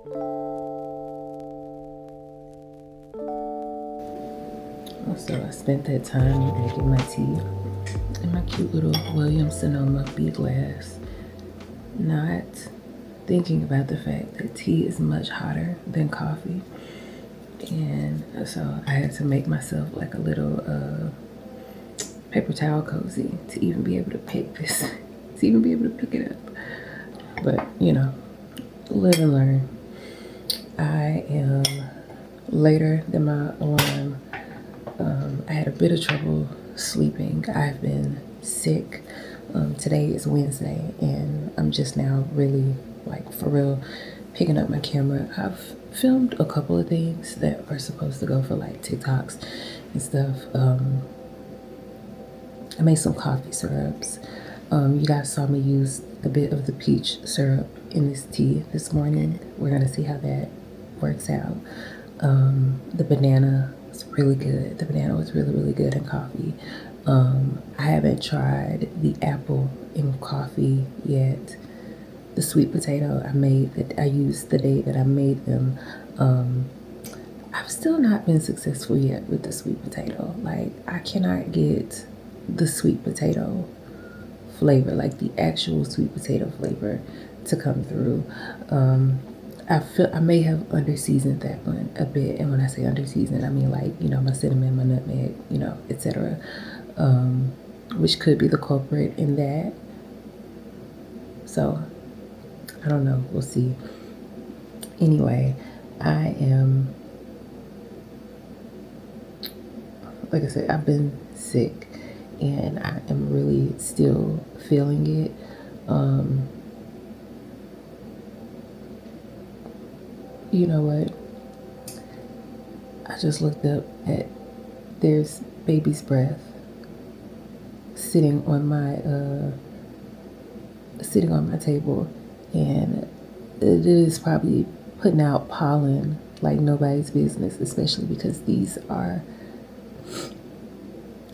So I spent that time making my tea in my cute little Williams Sonoma B glass, not thinking about the fact that tea is much hotter than coffee. And so I had to make myself like a little paper towel cozy to even be able to pick this, to even be able to pick it up. But you know, live and learn. I am later than my alarm. I had a bit of trouble sleeping. I've been sick. Today is Wednesday, and I'm just now really, like, for real, picking up my camera. I've filmed a couple of things that are supposed to go for like TikToks and stuff. I made some coffee syrups. You guys saw me use a bit of the peach syrup in this tea this morning. We're gonna see how that works out. The banana was really good. The banana was really, really good in coffee. I haven't tried the apple in coffee yet. The sweet potato I used the day that I made them. I've still not been successful yet with the sweet potato. Like, I cannot get the sweet potato flavor, like the actual sweet potato flavor, to come through. I feel I may have underseasoned that one a bit, and when I say underseasoned, I mean, like, my cinnamon, my nutmeg, etc. Which could be the culprit in that. So I don't know. We'll see. Anyway, I am, like I said, I've been sick, and I am really still feeling it. You know what? I just looked up at, there's baby's breath sitting on my table, and it is probably putting out pollen like nobody's business, especially because they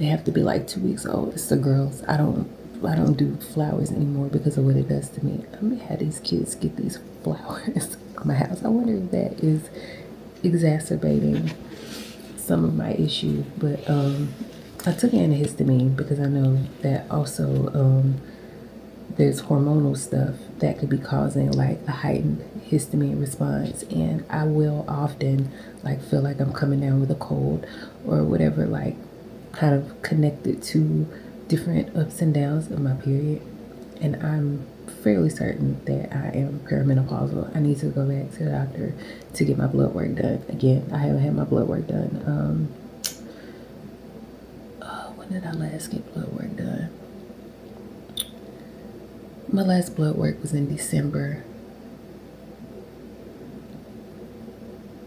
have to be like 2 weeks old. It's the girls. I don't do flowers anymore because of what it does to me. I'm gonna have these kids get these flowers in my house. I wonder if that is exacerbating some of my issue. But I took antihistamine because I know that also there's hormonal stuff that could be causing like a heightened histamine response, and I will often like feel like I'm coming down with a cold or whatever, like kind of connected to different ups and downs of my period. And I'm fairly certain that I am perimenopausal. I need to go back to the doctor to get my blood work done. Again, I haven't had my blood work done. When did I last get blood work done? My last blood work was in December,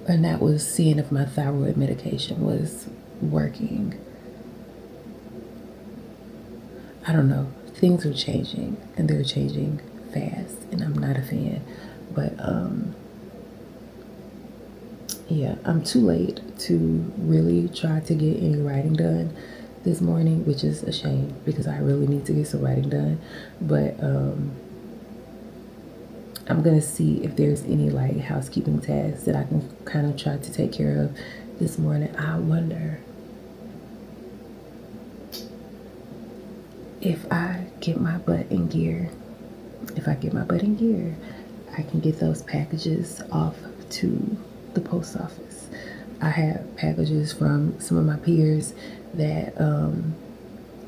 and that was seeing if my thyroid medication was working. I don't know. Things are changing, and they're changing fast, and I'm not a fan. But yeah, I'm too late to really try to get any writing done this morning, which is a shame because I really need to get some writing done. But I'm gonna see if there's any like housekeeping tasks that I can kind of try to take care of this morning. I wonder if I get my butt in gear. If I get my butt in gear, I can get those packages off to the post office. I have packages from some of my peers that,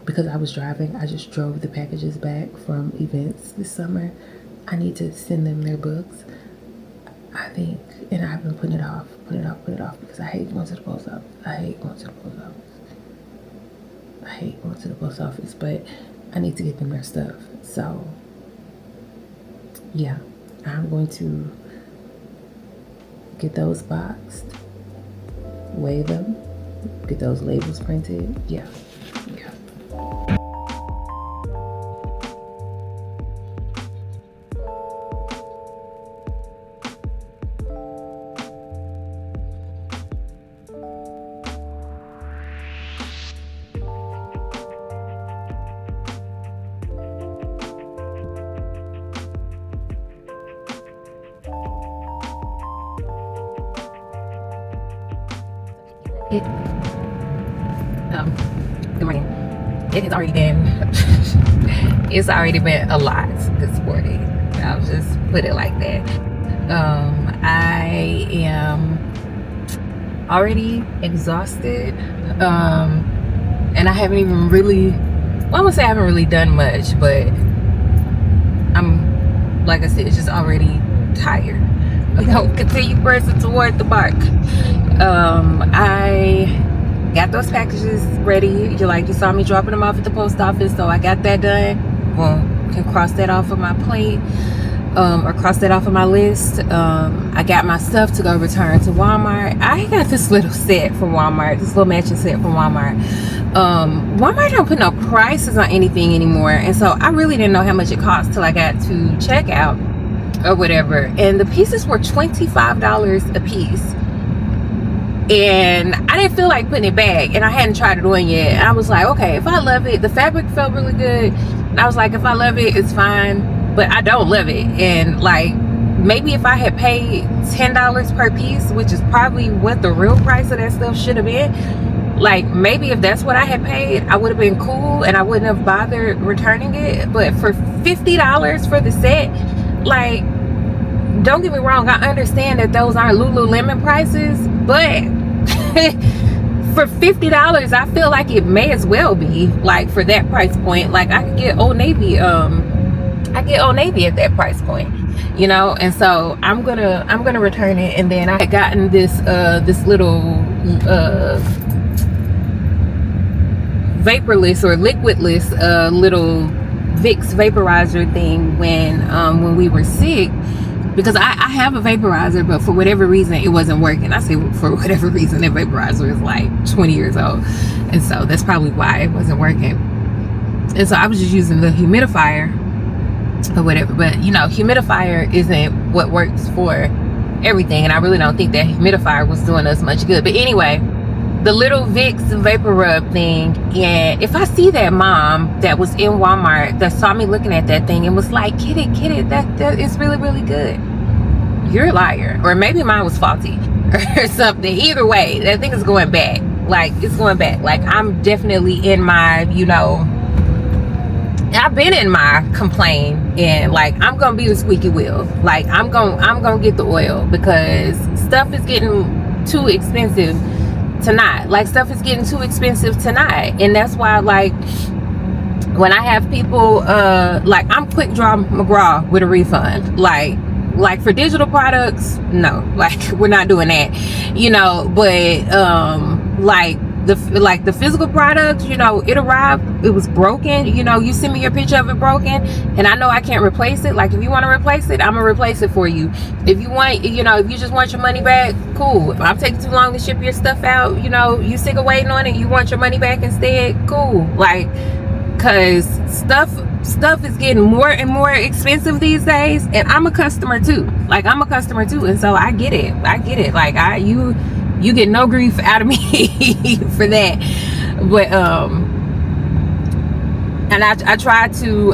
because I was driving, I just drove the packages back from events this summer. I need to send them their books, I think, and I've been putting it off because I hate going to the post office. I hate going to the post office, but I need to get them their stuff. So yeah, I'm going to get those boxed, weigh them, get those labels printed. Yeah. It, good morning. It has already been, it's already been a lot this morning. I'll just put it like that. I am already exhausted. And I haven't even really, well, I would say I haven't really done much, but I'm, like I said, just already tired. We don't continue pressing toward the mark. I got those packages ready. You saw me dropping them off at the post office, so I got that done. Well, can cross that off of my plate, or cross that off of my list. I got my stuff to go return to Walmart. I got this little set from Walmart, this little matching set from Walmart. Walmart don't put no prices on anything anymore, and so I really didn't know how much it cost till I got to checkout or whatever, and the pieces were $25 a piece. And I didn't feel like putting it back, and I hadn't tried it on yet. And I was like, okay, if I love it, the fabric felt really good, and I was like, if I love it, it's fine, but I don't love it. And like, maybe if I had paid $10 per piece, which is probably what the real price of that stuff should have been, like maybe if that's what I had paid, I would have been cool and I wouldn't have bothered returning it. But for $50 for the set, like, don't get me wrong, I understand that those aren't Lululemon prices, but for $50, I feel like it may as well be, like, for that price point. Like, I could get Old Navy, I get Old Navy at that price point, you know. And so I'm gonna return it. And then I had gotten this this little vaporless or liquidless little Vicks vaporizer thing when we were sick, because I have a vaporizer, but for whatever reason it wasn't working. I say for whatever reason, that vaporizer is like 20 years old, and so that's probably why it wasn't working. And so I was just using the humidifier or whatever. But you know, humidifier isn't what works for everything, and I really don't think that humidifier was doing us much good. But anyway, the little Vicks vapor rub thing, and if I see that mom that was in Walmart that saw me looking at that thing and was like, get it, that is really, really good, you're a liar. Or maybe mine was faulty or something. Either way, that thing is going back. Like, it's going back. Like, I'm definitely in my, you know, I've been in my complain, and like, I'm gonna be the squeaky wheel. Like, I'm gonna get the oil, because stuff is getting too expensive tonight. Like, stuff is getting too expensive tonight. And that's why, like, when I have people like, I'm quick draw McGraw with a refund. Like for digital products, no, like, we're not doing that, you know. But like the physical products, you know, it arrived, it was broken, you know, you send me your picture of it broken, and I know I can't replace it. Like, if you want to replace it, I'm gonna replace it for you. If you want, you know, if you just want your money back, cool. If I'm taking too long to ship your stuff out, you know, you sick of waiting on it, you want your money back instead, cool. Like, because stuff is getting more and more expensive these days, and I'm a customer too. Like, I'm a customer too, and so I get it. Like, you get no grief out of me for that. But and I try to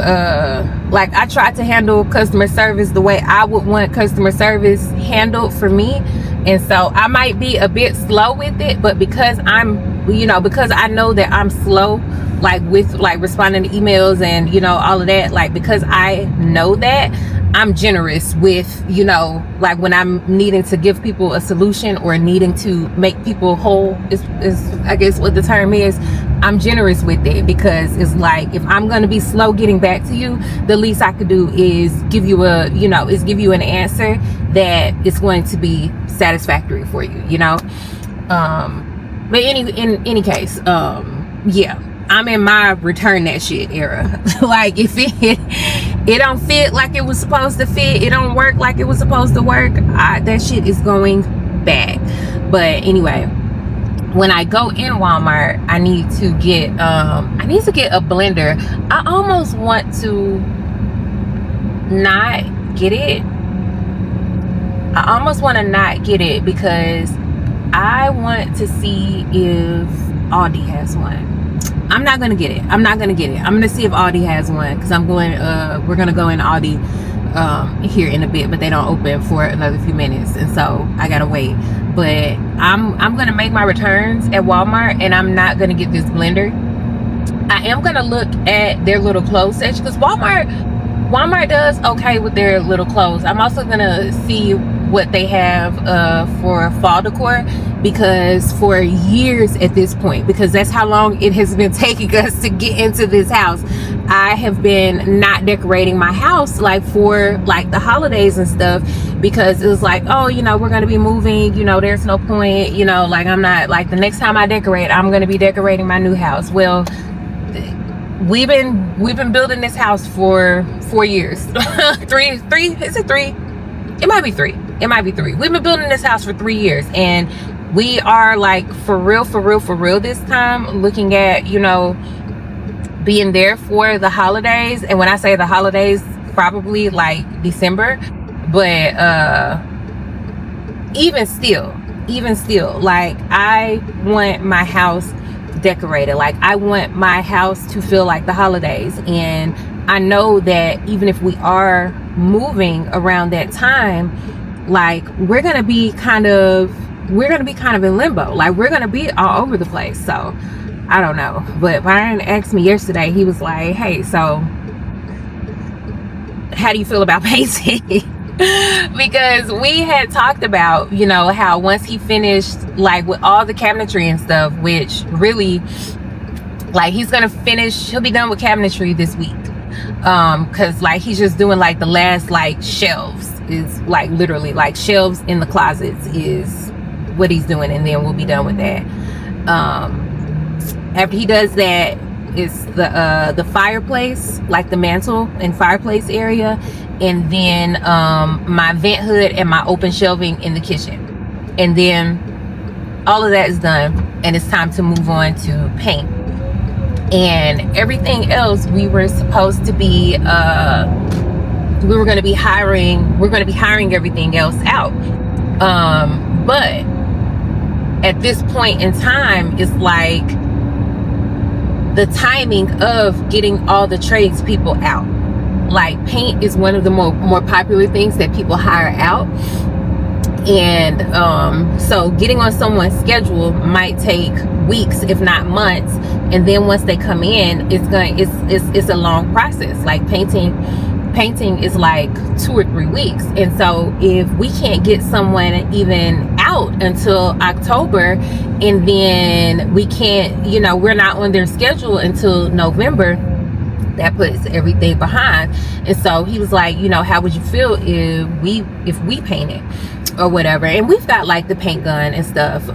like, I try to handle customer service the way I would want customer service handled for me. And so I might be a bit slow with it, but because I'm, you know, because I know that I'm slow, like, with like responding to emails and, you know, all of that, like, because I know that, I'm generous with, you know, like, when I'm needing to give people a solution or needing to make people whole is I guess what the term is. I'm generous with it, because it's like, if I'm going to be slow getting back to you, the least I could do is give you a, you know, is give you an answer that is going to be satisfactory for you, you know. But in any case, yeah, I'm in my return that shit era. Like, if it don't fit like it was supposed to fit, it don't work like it was supposed to work, that shit is going back. But anyway, when I go in Walmart, I need to get a blender. I almost want to not get it. I almost want to not get it, because I want to see if Aldi has one. I'm not gonna get it. I'm gonna see if Aldi has one, because we're gonna go in Aldi here in a bit, but they don't open for another few minutes, and so I gotta wait. But I'm gonna make my returns at Walmart, and I'm not gonna get this blender. I am gonna look at their little clothes section, because Walmart does okay with their little clothes. I'm also gonna see what they have for fall decor, because for years at this point, because that's how long it has been taking us to get into this house, I have been not decorating my house like for like the holidays and stuff, because it was like, oh, you know, we're gonna be moving, you know, there's no point, you know, like I'm not, like the next time I decorate, I'm gonna be decorating my new house. Well, we've been building this house for 4 years. three is it 3? It might be 3. We've been building this house for 3 years, and we are like for real this time looking at, you know, being there for the holidays. And when I say the holidays, probably like December. But even still, like I want my house decorated. Like I want my house to feel like the holidays. And I know that even if we are moving around that time, like we're gonna be kind of in limbo. Like we're gonna be all over the place. So I don't know. But Byron asked me yesterday, he was like, hey, so how do you feel about painting? Because we had talked about, you know, how once he finished like with all the cabinetry and stuff, which really, like he's gonna finish, he'll be done with cabinetry this week, because like he's just doing like the last like shelves, is like literally like shelves in the closets is what he's doing, and then we'll be done with that. After he does that, it's the fireplace, like the mantle and fireplace area, and then my vent hood and my open shelving in the kitchen. And then all of that is done, and it's time to move on to paint. And everything else we were supposed to be we're going to be hiring everything else out, but at this point in time, it's like the timing of getting all the trades people out. Like paint is one of the more popular things that people hire out, and so getting on someone's schedule might take weeks, if not months. And then once they come in, it's a long process. Like painting is like 2 or 3 weeks. And so if we can't get someone even out until October, and then we can't, you know, we're not on their schedule until November, that puts everything behind. And so he was like, you know, how would you feel if we painted or whatever? And we've got like the paint gun and stuff,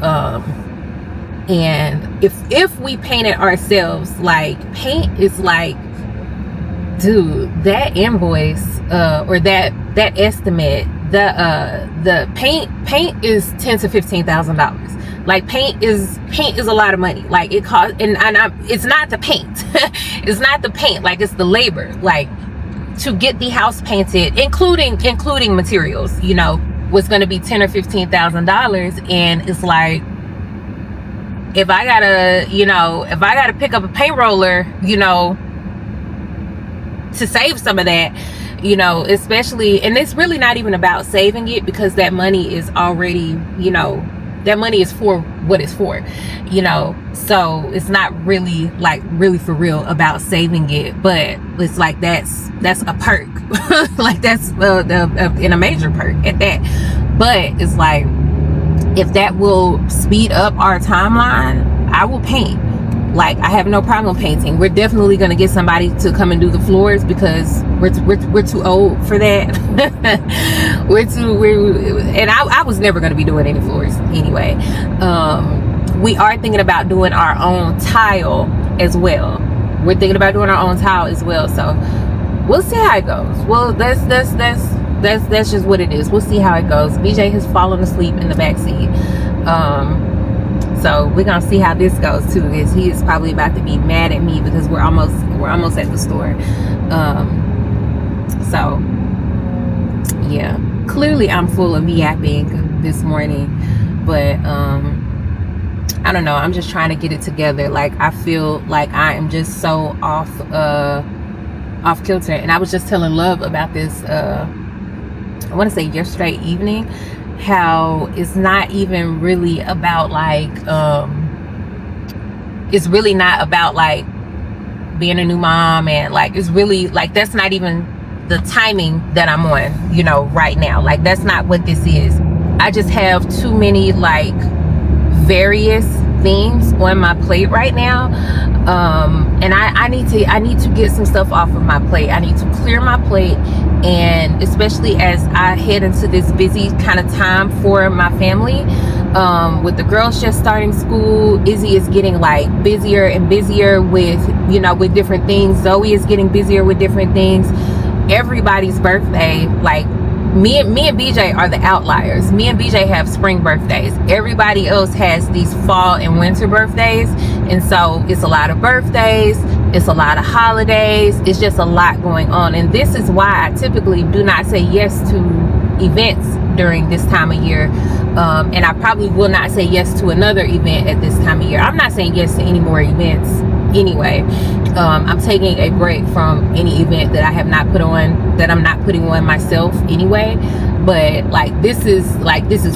and if we painted ourselves, like paint is like, dude, that invoice or that estimate, the paint is $10,000 to $15,000. Like paint is a lot of money. Like it costs, and it's not the paint. It's not the paint, like it's the labor, like to get the house painted, including materials, you know, was going to be $10,000 or $15,000. And it's like, if I gotta pick up a paint roller, you know, to save some of that, you know, especially, and it's really not even about saving it, because that money is already, you know, that money is for what it's for, you know. So it's not really like really for real about saving it, but it's like that's a perk. Like that's in a major perk at that. But it's like, if that will speed up our timeline, I will paint. Like I have no problem painting. We're definitely gonna get somebody to come and do the floors, because we're too old for that. And I was never gonna be doing any floors anyway. We are thinking about doing our own tile as well. So we'll see how it goes. Well, that's just what it is. We'll see how it goes. BJ has fallen asleep in the back seat. So we're gonna see how this goes too, because he is probably about to be mad at me because we're almost at the store. So yeah, clearly I'm full of yapping this morning, but I don't know, I'm just trying to get it together. Like I feel like I am just so off off kilter. And I was just telling Love about this, I want to say yesterday evening, how it's not even really about like, it's really not about like being a new mom, and like it's really like that's not even the timing that I'm on, you know, right now. Like that's not what this is. I just have too many like various things on my plate right now, and I need to get some stuff off of my plate. I need to clear my plate, and especially as I head into this busy kind of time for my family, with the girls just starting school. Izzy is getting like busier and busier with, you know, with different things. Zoe is getting busier with different things. Everybody's birthday, like me and BJ are the outliers. Me and BJ have spring birthdays. Everybody else has these fall and winter birthdays, and so it's a lot of birthdays, it's a lot of holidays, it's just a lot going on. And this is why I typically do not say yes to events during this time of year, and I probably will not say yes to another event at this time of year. I'm not saying yes to any more events anyway. I'm taking a break from any event that I have not put on, that I'm not putting on myself anyway. But like this is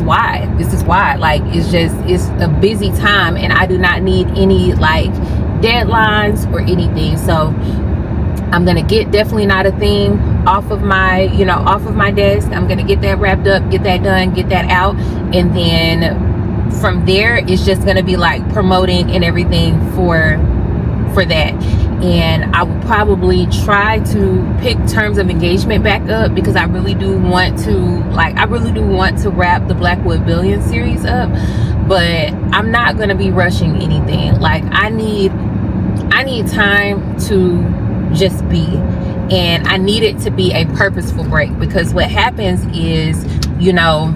why like it's a busy time, and I do not need any like deadlines or anything. So I'm gonna get definitely not a thing off of my, you know, off of my desk. I'm gonna get that wrapped up, get that done, get that out, and then from there it's just gonna be like promoting and everything for that. And I will probably try to pick terms of engagement back up, because I really do want to wrap the Blackwood Billion series up, but I'm not going to be rushing anything. Like I need time to just be, and I need it to be a purposeful break, because what happens is, you know,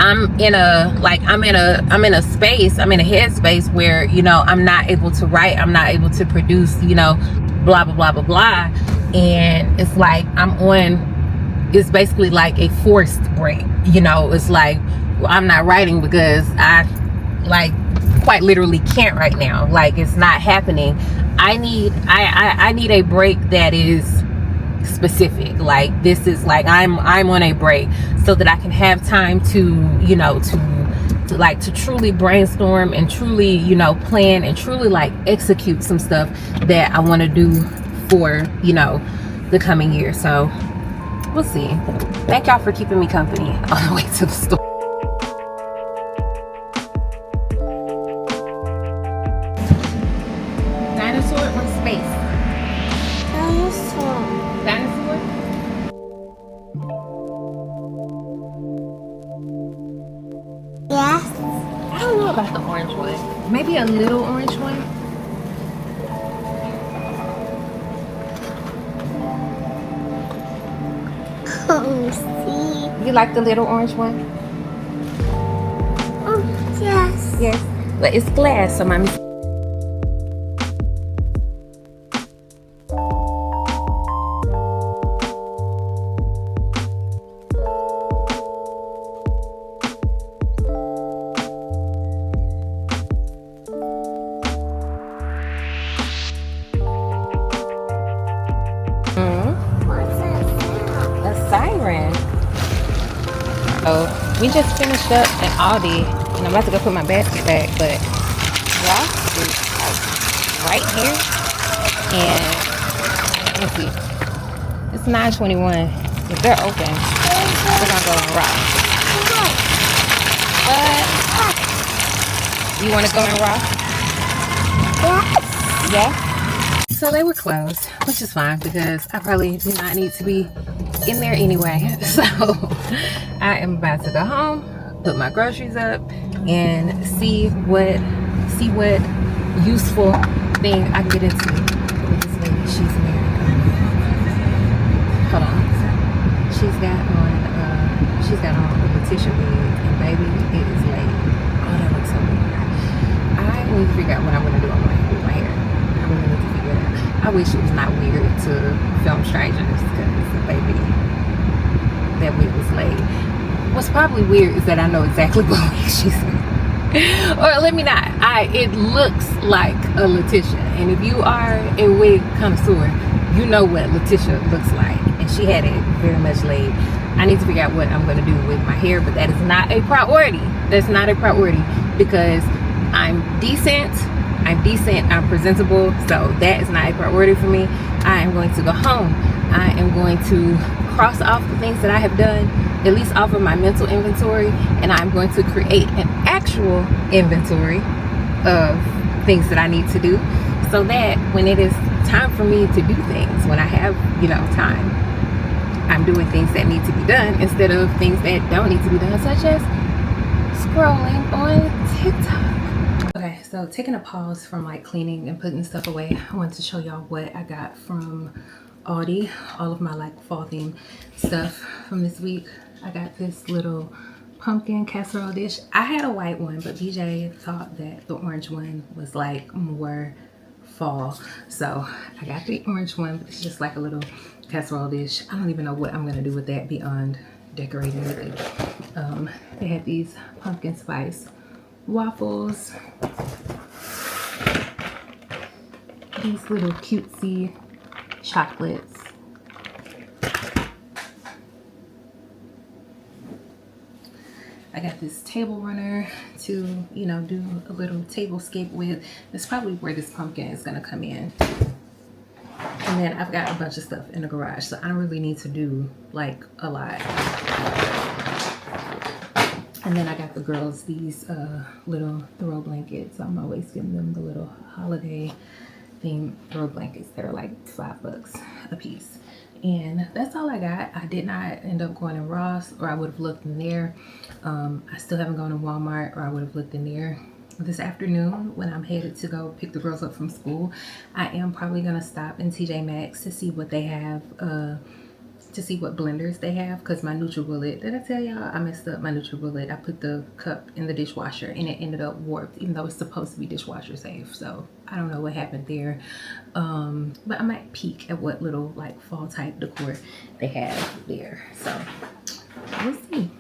I'm in a space, I'm in a headspace where, you know, I'm not able to write, I'm not able to produce, you know, blah blah blah blah blah, and it's like it's basically like a forced break, you know. It's like, well, I'm not writing because I like quite literally can't right now, like it's not happening. I need a break that is specific. Like this is like I'm on a break, so that I can have time to, you know, to truly brainstorm and truly, you know, plan and truly like execute some stuff that I want to do for, you know, the coming year. So we'll see. Thank y'all for keeping me company on the way to the store. Dinosaur or space? Dinosaur? Yes. I don't know about the orange one. Maybe a little orange one. Oh, see. You like the little orange one? Oh, yes. Yes. But it's glass, so mommy. What's that sound? A siren. So we just finished up at Aldi, and I'm about to go put my basket back, but Ross is right here, and let's see, it's 9:21. If they're open, we're gonna go to Ross. But you want to go in Ross? Yes. Yeah. So they were closed, which is fine, because I probably do not need to be in there anyway. So I am about to go home, put my groceries up, and see what useful thing I can get into with this lady. She's married. Hold on. She's got on a Letitia wig, and baby, it is late. Oh, that looks so weird. I need to figure out what I'm gonna do with my hair. I really need to figure it out. I wish it was not weird to film strangers, because baby, that wig was late. What's probably weird is that I know exactly what wig she's in. Or let me not. It looks like a Letitia, and if you are a wig connoisseur, you know what Letitia looks like, and she had it very much laid. I need to figure out what I'm going to do with my hair, but that is not a priority. That's not a priority because I'm decent, I'm presentable, so that is not a priority for me. I am going to go home. I am going to cross off the things that I have done, at least off of my mental inventory, and I'm going to create an actual inventory of things that I need to do, so that when it is time for me to do things, when I have, time, I'm doing things that need to be done instead of things that don't need to be done, such as scrolling on TikTok. Okay, so taking a pause from like cleaning and putting stuff away, I wanted to show y'all what I got from Aldi, all of my like fall theme stuff from this week. I got this little pumpkin casserole dish. I had a white one, but BJ thought that the orange one was like more fall, so I got the orange one, but it's just like a little casserole dish. I don't even know what I'm gonna do with that beyond decorating with it. They had these pumpkin spice waffles, these little cutesy chocolates, I got this table runner to, do a little tablescape with. That's probably where this pumpkin is gonna come in. And then I've got a bunch of stuff in the garage, so I don't really need to do like a lot. And then I got the girls these little throw blankets. I'm always giving them the little holiday themed throw blankets that are like $5 a piece. And that's all I got. I did not end up going in Ross, or I would have looked in there. I still haven't gone to Walmart, or I would have looked in there. This afternoon, when I'm headed to go pick the girls up from school, I am probably gonna stop in TJ Maxx to see what they have, to see what blenders they have, because my NutriBullet, did I tell y'all I messed up my NutriBullet? I put the cup in the dishwasher and it ended up warped, even though it's supposed to be dishwasher safe. So I don't know what happened there, but I might peek at what little like fall type decor they have there, so we'll see.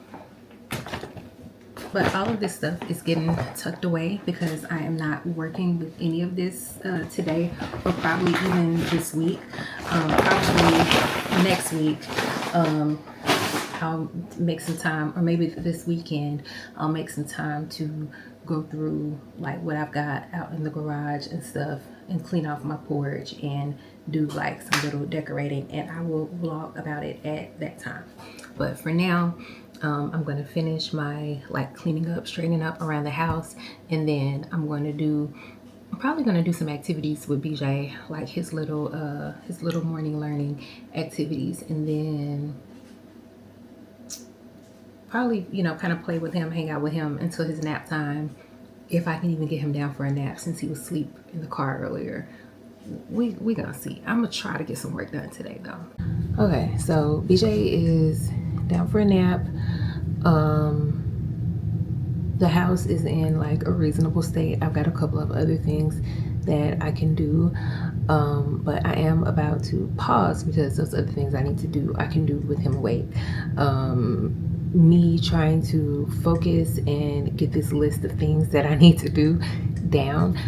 But all of this stuff is getting tucked away because I am not working with any of this today, or probably even this week. Probably next week, I'll make some time, or maybe this weekend, I'll make some time to go through like what I've got out in the garage and stuff, and clean off my porch and do like some little decorating, and I will vlog about it at that time. But for now, I'm going to finish my like cleaning up, straightening up around the house, and then I'm probably going to do some activities with BJ, like his little morning learning activities, and then probably, kind of play with him, hang out with him until his nap time, if I can even get him down for a nap, since he was asleep in the car earlier. We gonna see. I'm gonna try to get some work done today though. Okay, so BJ is down for a nap. The house is in like a reasonable state. I've got a couple of other things that I can do, but I am about to pause because those other things I need to do, I can do with him awake. Me trying to focus and get this list of things that I need to do down,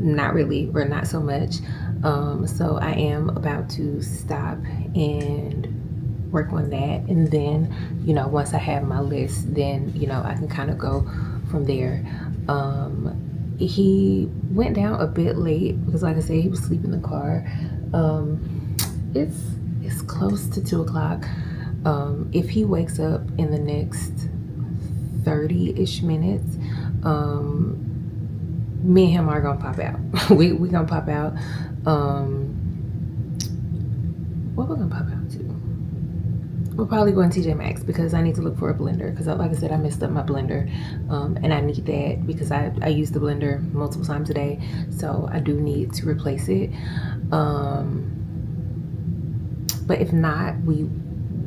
not really, or not so much. So I am about to stop and work on that, and then once I have my list, then I can kind of go from there. He went down a bit late because, like I said, he was asleep in the car. It's close to 2 o'clock. If he wakes up in the next 30-ish minutes, me and him are gonna pop out. we gonna pop out. What we're gonna pop out to? We're probably going to TJ Maxx because I need to look for a blender, because like I said, I messed up my blender, and I need that because I use the blender multiple times a day, so I do need to replace it. But if not, we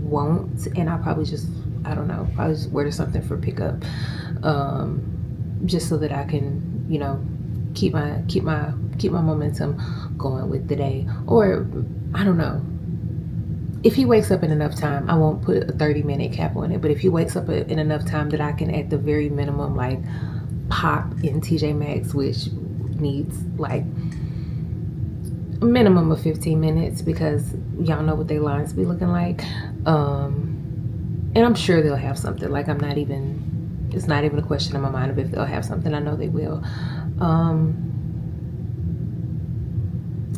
won't, and I'll probably just, I don't know, probably just order something for pickup, just so that I can keep my momentum going with the day. Or I don't know, if he wakes up in enough time, I won't put a 30-minute cap on it, but if he wakes up in enough time that I can, at the very minimum, like pop in TJ Maxx, which needs like minimum of 15 minutes because y'all know what their lines be looking like. And I'm sure they'll have something. Like it's not even a question in my mind of if they'll have something. I know they will.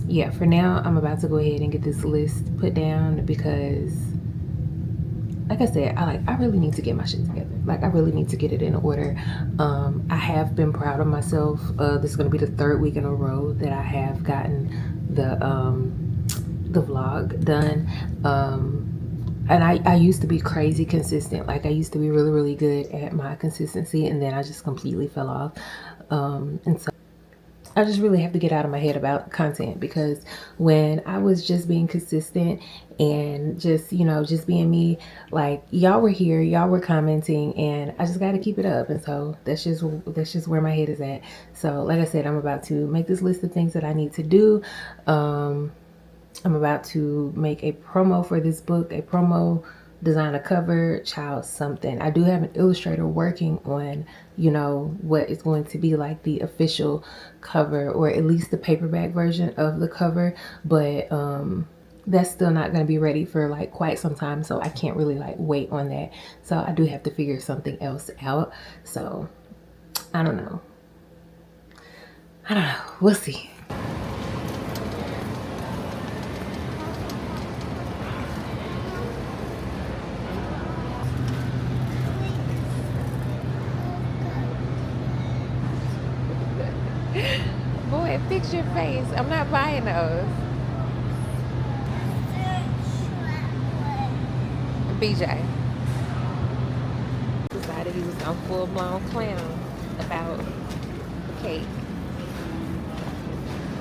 Yeah, for now, I'm about to go ahead and get this list put down because, like I said, I really need to get my shit together. Like, I really need to get it in order. I have been proud of myself. This is going to be the third week in a row that I have gotten the vlog done. And I used to be crazy consistent. Like, I used to be really, really good at my consistency, and then I just completely fell off. And so I just really have to get out of my head about content, because when I was just being consistent and just, just being me, like, y'all were here, y'all were commenting, and I just got to keep it up. And so that's just where my head is at. So like I said, I'm about to make this list of things that I need to do. I'm about to make a promo for this book, a promo, design a cover, child, something. I do have an illustrator working on, what is going to be like the official cover, or at least the paperback version of the cover. But that's still not going to be ready for like quite some time. So I can't really like wait on that. So I do have to figure something else out. So I don't know. We'll see. Boy, fix your face. I'm not buying those. BJ decided he was on full-blown clown about the cake.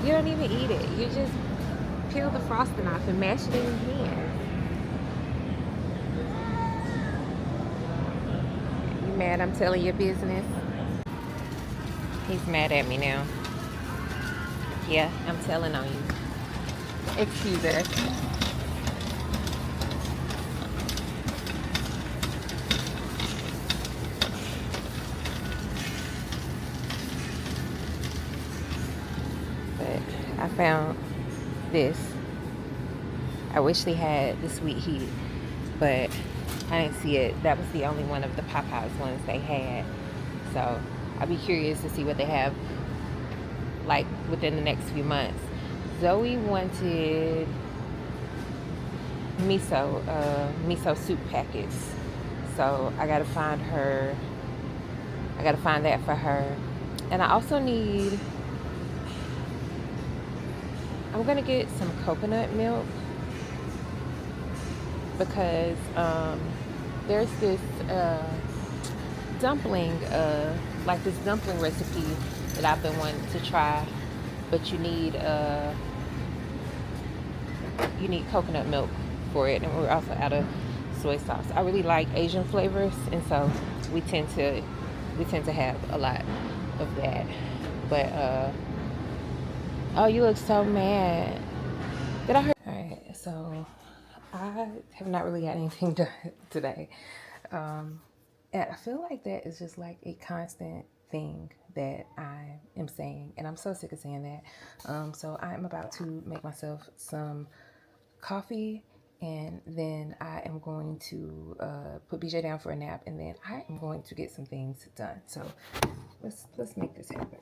You don't even eat it. You just peel the frosting off and mash it in your hand. You mad I'm telling your business? He's mad at me now. Yeah, I'm telling on you. Excuse us. But I found this. I wish they had the sweet heat, but I didn't see it. That was the only one of the Popeyes ones they had. So I'll be curious to see what they have like within the next few months. Zoe wanted miso soup packets. So I gotta find that for her. And I also I'm gonna get some coconut milk, because there's this dumpling recipe that I've been wanting to try, but you need coconut milk for it, and we're also out of soy sauce. I really like Asian flavors, and so we tend to have a lot of that. But oh, you look so mad. Did I hurt? All right, so I have not really got anything done today. And I feel like that is just like a constant thing that I am saying, and I'm so sick of saying that. So I'm about to make myself some coffee, and then I am going to put BJ down for a nap, and then I am going to get some things done. So let's make this happen.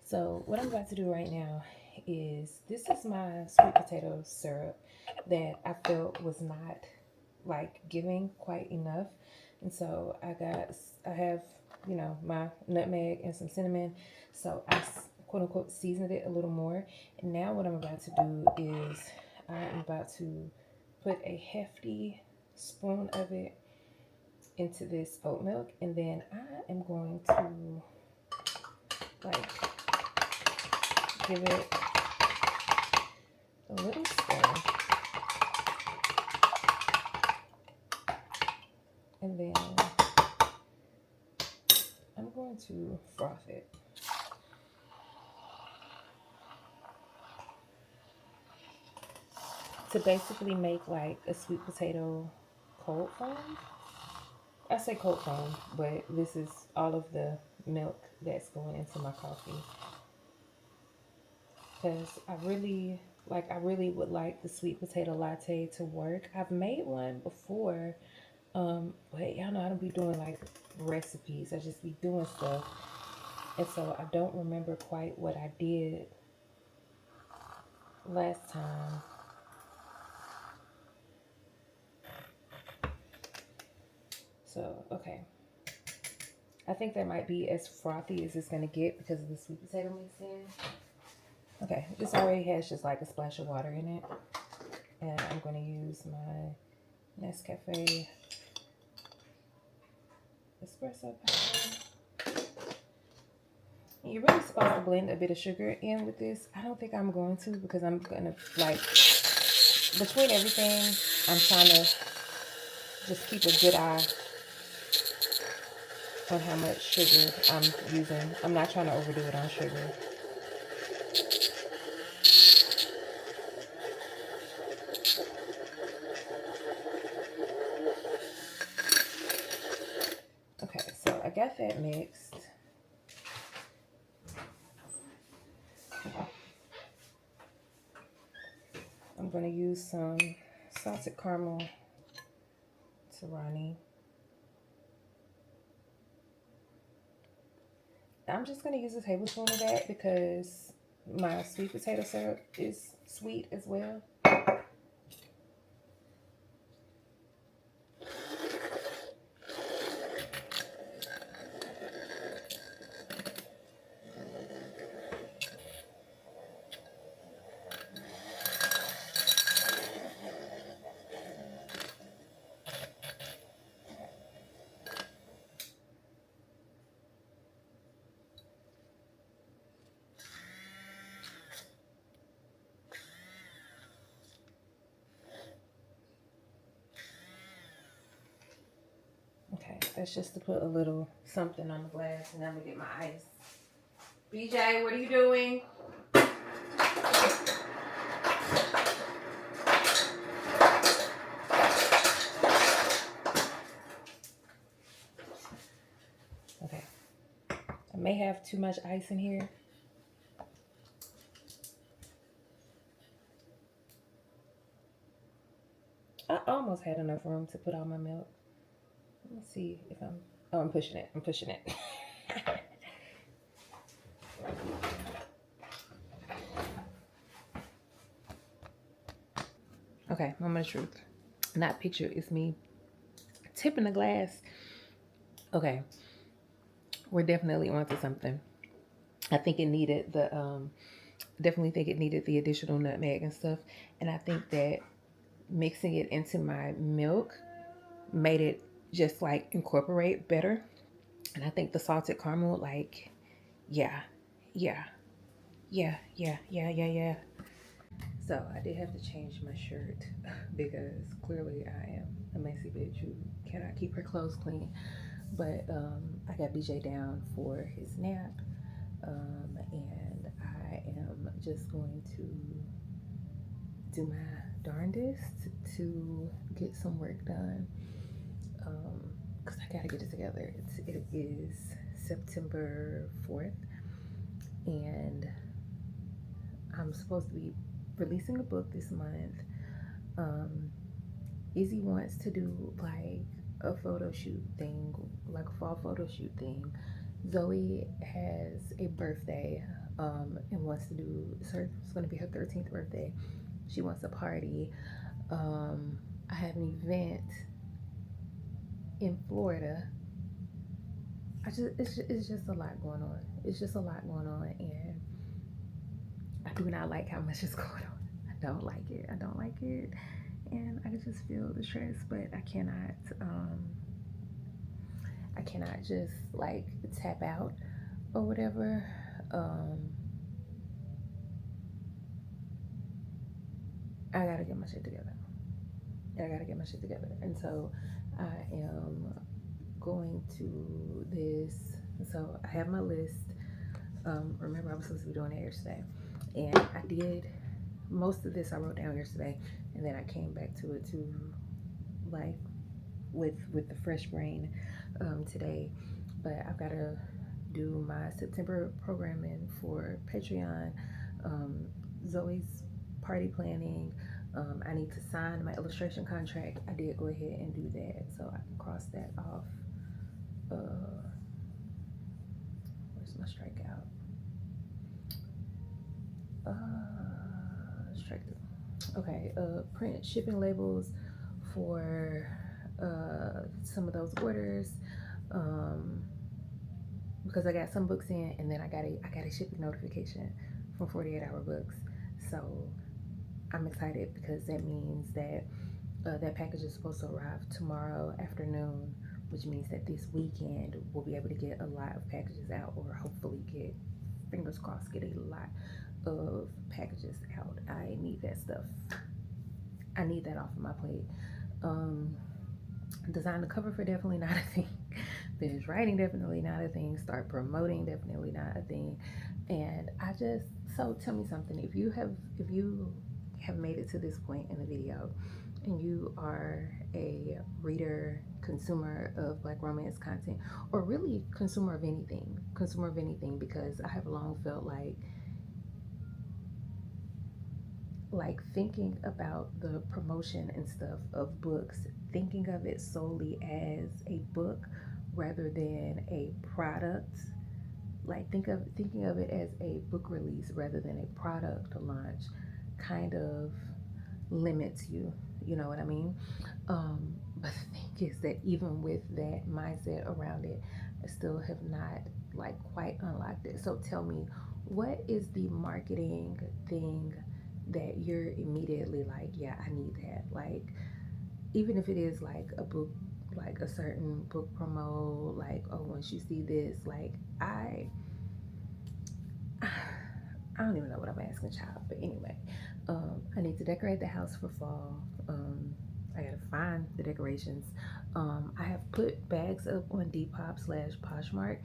So what I'm about to do right now is, this is my sweet potato syrup that I felt was not like giving quite enough. And so I have, my nutmeg and some cinnamon. So I quote unquote seasoned it a little more. And now what I'm about to do is I am about to put a hefty spoon of it into this oat milk. And then I am going to like give it a little stir. And then I'm going to froth it. To basically make like a sweet potato cold foam. I say cold foam, but this is all of the milk that's going into my coffee. because I really would like the sweet potato latte to work. I've made one before, but y'all know I don't be doing like recipes. I just be doing stuff, and so I don't remember quite what I did last time. So okay, I think that might be as frothy as it's gonna get because of the sweet potato mixed in. Okay, this already has just like a splash of water in it, and I'm gonna use my Nescafe espresso powder. You're really supposed to blend a bit of sugar in with this. I don't think I'm going to because I'm gonna like between everything. I'm trying to just keep a good eye on how much sugar I'm using. I'm not trying to overdo it on sugar. Okay, so I got that mixed. I'm gonna use some salted caramel Torani. I'm just gonna use a tablespoon of that because my sweet potato syrup is sweet as well. Okay, that's just to put a little something on the glass, and I'm gonna get my ice. BJ, what are you doing? Okay, I may have too much ice in here. I almost had enough room to put all my milk. Let me see if I'm. Oh, I'm pushing it. I'm pushing it. Okay, moment of truth. Not picture. It's me tipping the glass. Okay, we're definitely onto something. I think it needed the definitely think it needed the additional nutmeg and stuff, and I think that mixing it into my milk made it just like incorporate better. And I think the salted caramel, like, yeah, yeah, yeah. So I did have to change my shirt because clearly I am a messy bitch who cannot keep her clothes clean. But I got BJ down for his nap, and I am just going to do my darndest to get some work done. Because I gotta get it together. It is September 4th, and I'm supposed to be releasing a book this month. Um, Izzy wants to do like a photo shoot thing, like a fall photo shoot thing. Zoe has a birthday and wants to do, it's going to be her 13th birthday. She wants a party. I have an event in Florida. It's just a lot going on. It's just a lot going on, and I do not like how much is going on. I don't like it. I don't like it, and I can just feel the stress. But I cannot just like tap out or whatever. Um, I gotta get my shit together. I gotta get my shit together, and so I am going to this. So I have my list. Remember, I was supposed to be doing it yesterday, and I did most of this. I wrote down yesterday, and then I came back to it to like with the fresh brain today. But I've got to do my September programming for Patreon. Zoe's party planning. I need to sign my illustration contract. I did go ahead and do that, so I can cross that off. Where's my strikeout? Strike through. Okay, print shipping labels for some of those orders. Because I got some books in, and then I got a shipping notification from 48 Hour Books. So I'm excited because that means that that package is supposed to arrive tomorrow afternoon, which means that this weekend we'll be able to get a lot of packages out, or hopefully get, fingers crossed, get a lot of packages out. I need that stuff. I need that off of my plate. Design the cover for definitely not a thing. Finish writing, definitely not a thing. Start promoting, definitely not a thing. And so tell me something. If you have made it to this point in the video and you are a reader, consumer of Black romance content, or really consumer of anything, because I have long felt like thinking about the promotion and stuff of books, thinking of it solely as a book rather than a product. Like thinking of it as a book release rather than a product launch kind of limits you. You know what I mean? But the thing is that even with that mindset around it, I still have not quite unlocked it. So tell me, what is the marketing thing that you're immediately like, yeah, I need that? Like, even if it is like a book, like a certain book promo, like, oh, once you see this, like, I don't even know what I'm asking, child. But anyway, I need to decorate the house for fall. I gotta find the decorations. I have put bags up on Depop/Poshmark.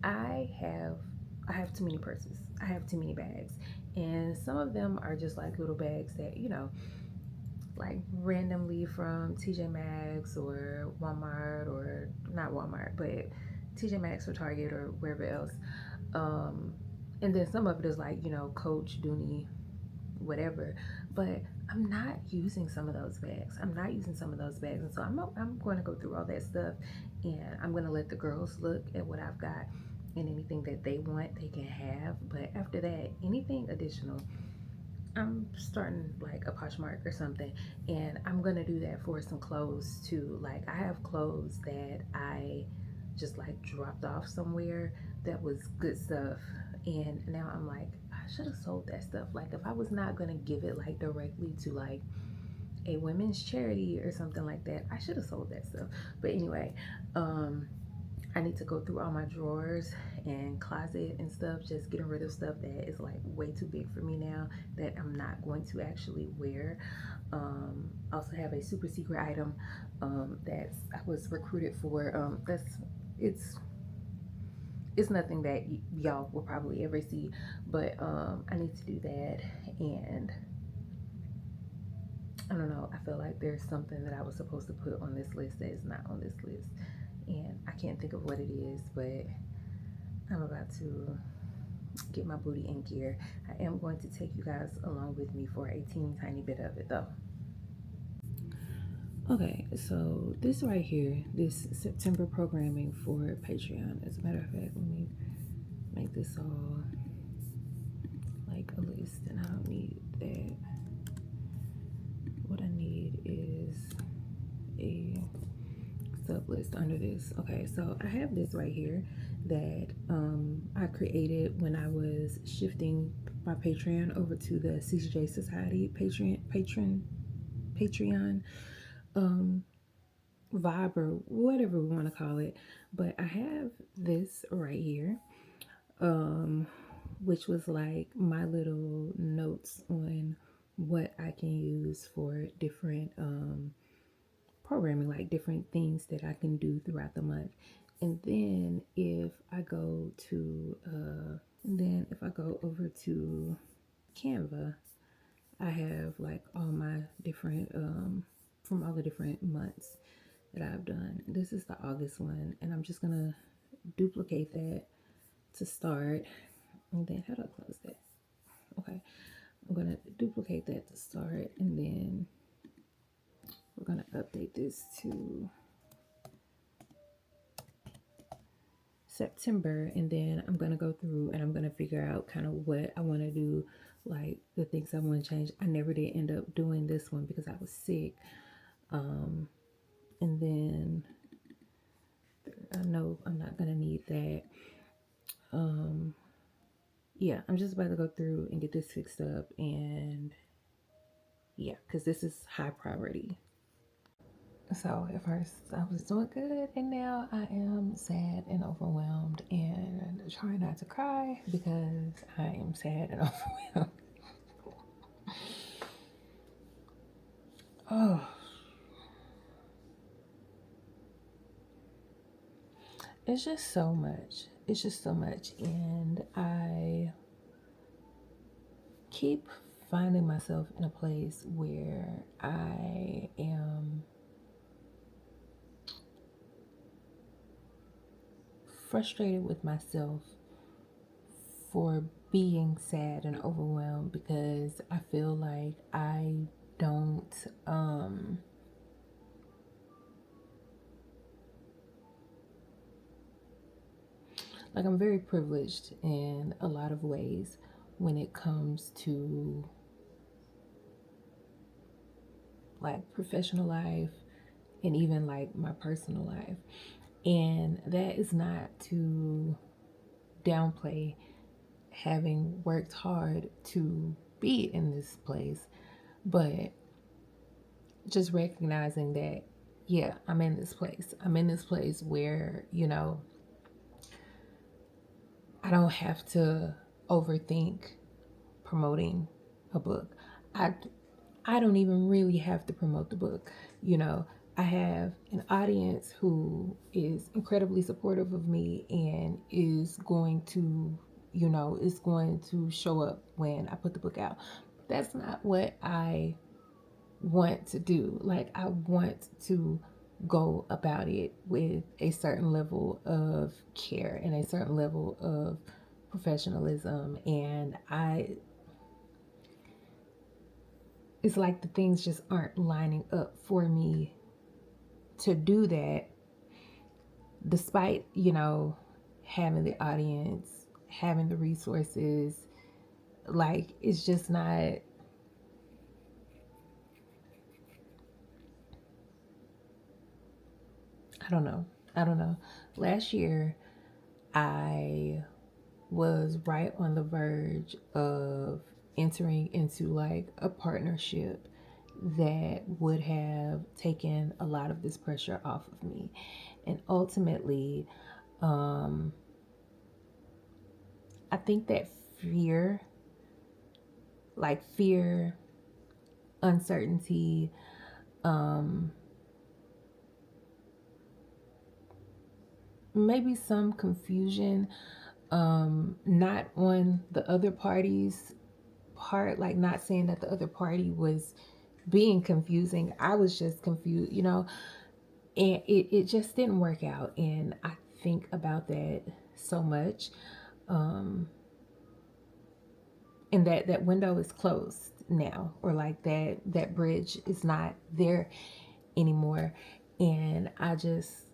I have too many purses. I have too many bags, and some of them are just like little bags that, like randomly from TJ Maxx or Walmart, or not Walmart, but TJ Maxx or Target or wherever else. And then some of it is like, Coach, Dooney, whatever. But I'm not using some of those bags. And so I'm going to go through all that stuff, and I'm going to let the girls look at what I've got, and anything that they want, they can have. But after that, anything additional, I'm starting like a Poshmark or something, and I'm gonna do that for some clothes too. Like, I have clothes that I just like dropped off somewhere that was good stuff, and now I'm like, I should have sold that stuff. Like, if I was not gonna give it like directly to like a women's charity or something like that, I should have sold that stuff. But anyway, I need to go through all my drawers and closet and stuff, just getting rid of stuff that is like way too big for me now, that I'm not going to actually wear. Also have a super secret item that I was recruited for. It's nothing that y'all will probably ever see, but I need to do that. And I don't know, I feel like there's something that I was supposed to put on this list that is not on this list, and I can't think of what it is, but I'm about to get my booty in gear. I am going to take you guys along with me for a teeny tiny bit of it though. Okay, so this right here, this September programming for Patreon. As a matter of fact, let me make this all like a list, and I don't need that. What I need is a sub list under this. Okay, so I have this right here that I created when I was shifting my Patreon over to the CCJ Society Patreon vibe, or whatever we want to call it. But I have this right here, which was like my little notes on what I can use for different programming, like different things that I can do throughout the month. And then if I go over to Canva, I have like all my different from all the different months that I've done. This is the August one, and I'm just gonna duplicate that to start. And then how do I close that? Okay, I'm gonna duplicate that to start, and then we're gonna update this to September, and then I'm gonna go through and I'm gonna figure out kind of what I want to do, like the things I want to change. I never did end up doing this one because I was sick, and then I know I'm not gonna need that. Yeah, I'm just about to go through and get this fixed up, and yeah, because this is high priority. So at first I was doing good, and now I am sad and overwhelmed and trying not to cry because I am sad and overwhelmed. Oh, it's just so much. It's just so much. And I keep finding myself in a place where I am frustrated with myself for being sad and overwhelmed because I feel like I don't like I'm very privileged in a lot of ways when it comes to like professional life and even like my personal life. And that is not to downplay having worked hard to be in this place, but just recognizing that, yeah, I'm in this place. I'm in this place where, I don't have to overthink promoting a book. I I don't even really have to promote the book. You know, I have an audience who is incredibly supportive of me and is going to, is going to show up when I put the book out. That's not what I want to do. Like, I want to go about it with a certain level of care and a certain level of professionalism. And it's like the things just aren't lining up for me to do that, despite, having the audience, having the resources. Like, it's just not, I don't know. I don't know. Last year, I was right on the verge of entering into like a partnership that would have taken a lot of this pressure off of me. And ultimately, I think that fear, like fear, uncertainty, maybe some confusion, not on the other party's part, like not saying that the other party was being confusing. I was just confused, and it just didn't work out. And I think about that so much. And that window is closed now, or like that bridge is not there anymore. And I just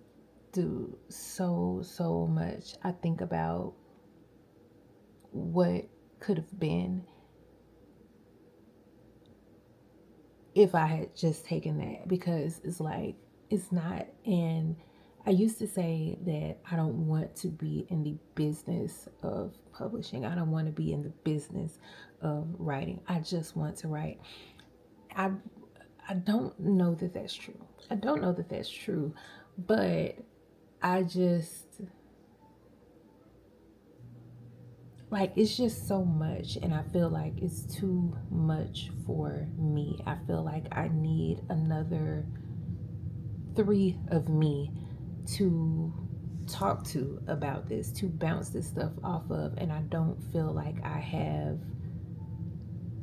do so much. I think about what could have been if I had just taken that, because it's like it's not. And I used to say that I don't want to be in the business of publishing. I don't want to be in the business of writing. I just want to write. I I don't know that that's true. I don't know that that's true, but I just like it's just so much, and I feel like it's too much for me. I feel like I need another 3 of me to talk to about this, to bounce this stuff off of, and I don't feel like I have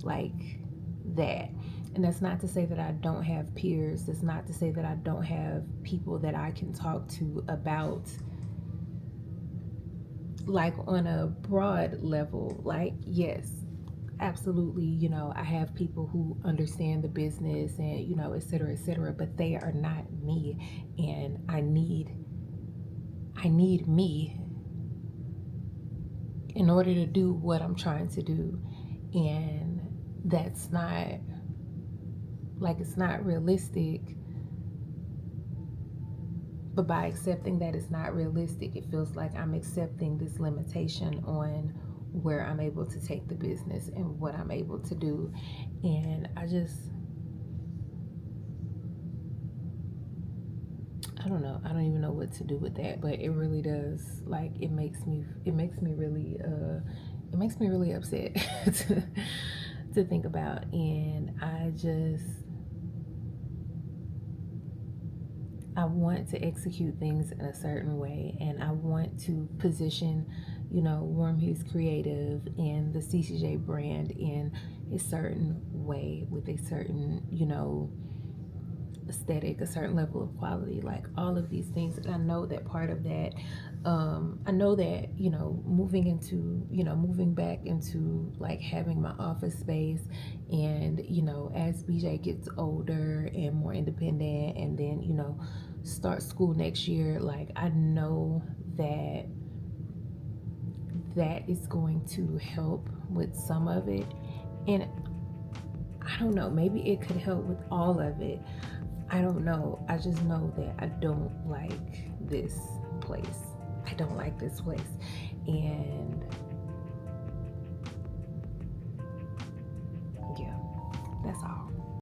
like that. And that's not to say that I don't have peers. That's not to say that I don't have people that I can talk to about, like on a broad level. Like, yes, absolutely, you know, I have people who understand the business and, you know, et cetera, but they are not me. And I need me in order to do what I'm trying to do. And that's not, like, it's not realistic. But by accepting that it's not realistic, it feels like I'm accepting this limitation on where I'm able to take the business and what I'm able to do. And I don't know. I don't even know what to do with that, but it really does, like, it makes me really upset to think about. And I want to execute things in a certain way, and I want to position, you know, Warm Hues Creative and the CCJ brand in a certain way with a certain, you know, aesthetic, a certain level of quality, like all of these things. And I know that part of that, I know that, you know, moving back into like having my office space, and, you know, as BJ gets older and more independent, and then, you know, start school next year, like I know that is going to help with some of it. And I don't know, maybe it could help with all of it. I don't know. I just know that I don't like this place. I don't like this place. And yeah, that's all.